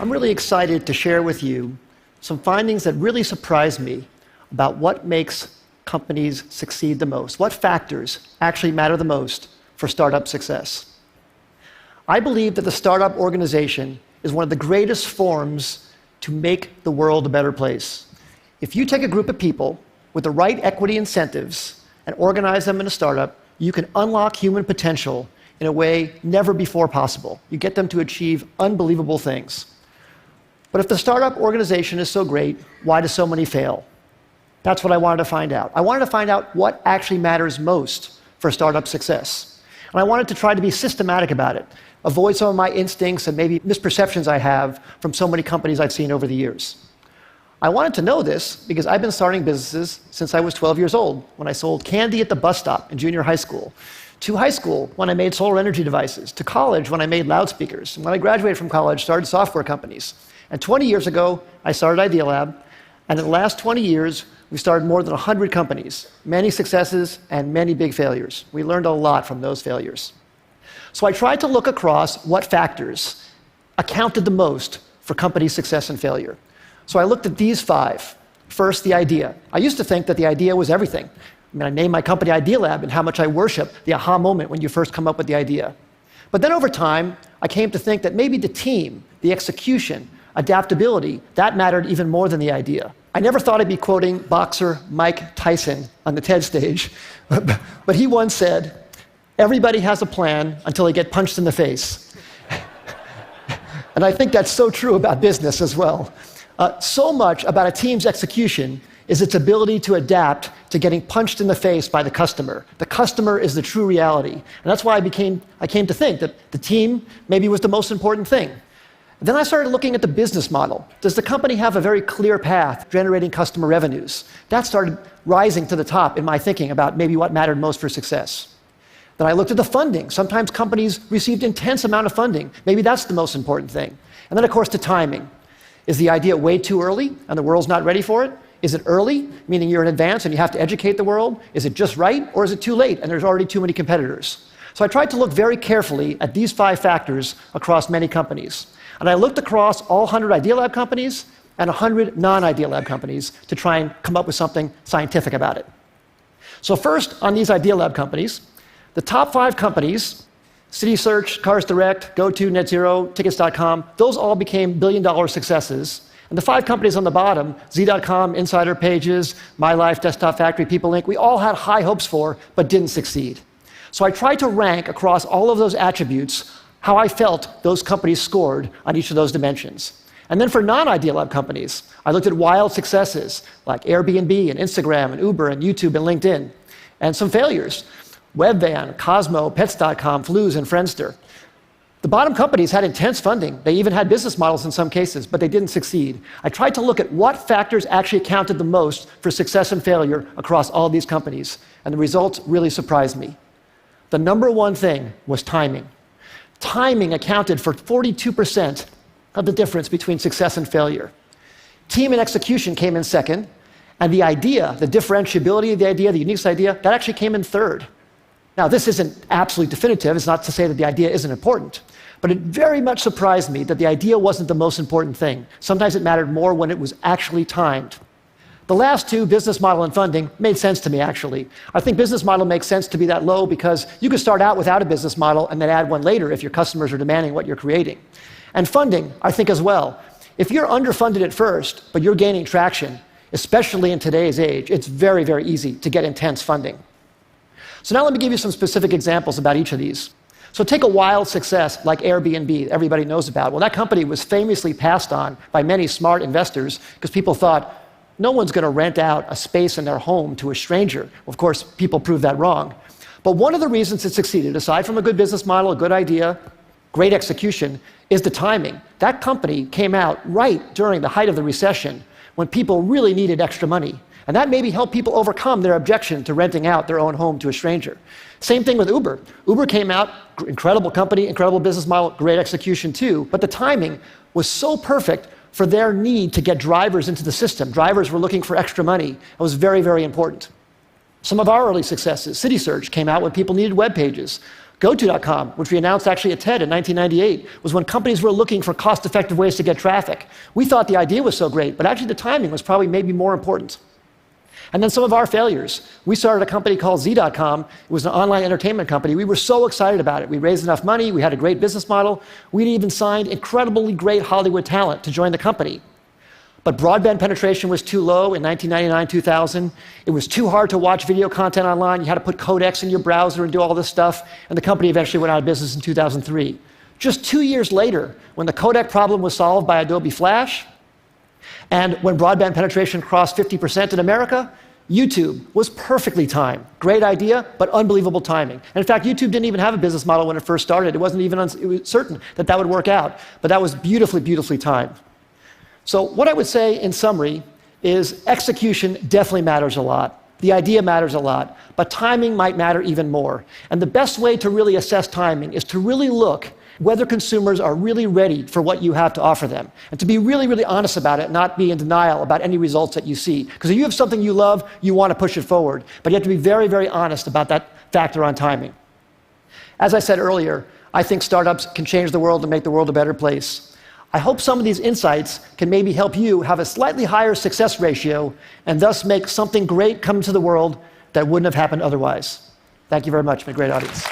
I'm really excited to share with you some findings that really surprised me about what makes companies succeed the most, what factors actually matter the most for startup success. I believe that the startup organization is one of the greatest forms to make the world a better place. If you take a group of people with the right equity incentives and organize them in a startup, you can unlock human potential in a way never before possible. You get them to achieve unbelievable things. But if the startup organization is so great, why do so many fail? That's what I wanted to find out. I wanted to find out what actually matters most for startup success. And I wanted to try to be systematic about it, avoid some of my instincts and maybe misperceptions I have from so many companies I've seen over the years. I wanted to know this because I've been starting businesses since I was 12 years old, when I sold candy at the bus stop in junior high school, to high school when I made solar energy devices, to college when I made loudspeakers, and when I graduated from college, started software companies. And 20 years ago, I started Idealab, and in the last 20 years, we started more than 100 companies, many successes and many big failures. We learned a lot from those failures. So I tried to look across what factors accounted the most for company success and failure. So I looked at these 5. First, the idea. I used to think that the idea was everything. I named my company Idealab, and how much I worship the aha moment when you first come up with the idea. But then over time, I came to think that maybe the team, the execution, adaptability, that mattered even more than the idea. I never thought I'd be quoting boxer Mike Tyson on the TED stage, but he once said, "Everybody has a plan until they get punched in the face." And I think that's so true about business as well. So much about a team's execution is its ability to adapt to getting punched in the face by the customer. The customer is the true reality. And that's why I came to think that the team maybe was the most important thing. Then I started looking at the business model. Does the company have a very clear path generating customer revenues? That started rising to the top in my thinking about maybe what mattered most for success. Then I looked at the funding. Sometimes companies received intense amount of funding. Maybe that's the most important thing. And then, of course, the timing. Is the idea way too early and the world's not ready for it? Is it early, meaning you're in advance and you have to educate the world? Is it just right, or is it too late and there's already too many competitors? So I tried to look very carefully at these 5 factors across many companies. And I looked across all 100 Idealab companies and 100 non-Idealab companies to try and come up with something scientific about it. So first, on these Idealab companies, the top 5 companies, CitySearch, Cars Direct, GoTo, NetZero, Tickets.com, those all became billion-dollar successes. And the 5 companies on the bottom, Z.com, Insider Pages, MyLife, Desktop Factory, People Inc., we all had high hopes for, but didn't succeed. So I tried to rank across all of those attributes how I felt those companies scored on each of those dimensions. And then for non-Idealab companies, I looked at wild successes like Airbnb and Instagram and Uber and YouTube and LinkedIn, and some failures. Webvan, Cosmo, Pets.com, Flues, and Friendster. The bottom companies had intense funding. They even had business models in some cases, but they didn't succeed. I tried to look at what factors actually counted the most for success and failure across all these companies, and the results really surprised me. The number one thing was timing. Timing accounted for 42% of the difference between success and failure. Team and execution came in second, and the idea, the differentiability of the idea, the unique idea, that actually came in third. Now, this isn't absolutely definitive. It's not to say that the idea isn't important. But it very much surprised me that the idea wasn't the most important thing. Sometimes it mattered more when it was actually timed. The last 2, business model and funding, made sense to me, actually. I think business model makes sense to be that low because you could start out without a business model and then add one later if your customers are demanding what you're creating. And funding, I think as well. If you're underfunded at first, but you're gaining traction, especially in today's age, it's very, very easy to get intense funding. So now let me give you some specific examples about each of these. So take a wild success like Airbnb, that everybody knows about. Well, that company was famously passed on by many smart investors because people thought, no one's going to rent out a space in their home to a stranger. Well, of course, people proved that wrong. But one of the reasons it succeeded, aside from a good business model, a good idea, great execution, is the timing. That company came out right during the height of the recession when people really needed extra money. And that maybe helped people overcome their objection to renting out their own home to a stranger. Same thing with Uber. Uber came out, incredible company, incredible business model, great execution too, but the timing was so perfect for their need to get drivers into the system. Drivers were looking for extra money. It was very, very important. Some of our early successes, CitySearch came out when people needed web pages. GoTo.com, which we announced actually at TED in 1998, was when companies were looking for cost-effective ways to get traffic. We thought the idea was so great, but actually the timing was probably maybe more important. And then some of our failures. We started a company called Z.com. It was an online entertainment company. We were so excited about it. We raised enough money. We had a great business model. We'd even signed incredibly great Hollywood talent to join the company. But broadband penetration was too low in 1999, 2000. It was too hard to watch video content online. You had to put codecs in your browser and do all this stuff. And the company eventually went out of business in 2003. Just 2 years later, when the codec problem was solved by Adobe Flash, and when broadband penetration crossed 50% in America, YouTube was perfectly timed. Great idea, but unbelievable timing. And in fact, YouTube didn't even have a business model when it first started. It wasn't even certain that that would work out. But that was beautifully, beautifully timed. So what I would say in summary is execution definitely matters a lot. The idea matters a lot, but timing might matter even more. And the best way to really assess timing is to really look whether consumers are really ready for what you have to offer them, and to be really, really honest about it, not be in denial about any results that you see. Because if you have something you love, you want to push it forward, but you have to be very, very honest about that factor on timing. As I said earlier, I think startups can change the world and make the world a better place. I hope some of these insights can maybe help you have a slightly higher success ratio and thus make something great come to the world that wouldn't have happened otherwise. Thank you very much. It's been a great audience.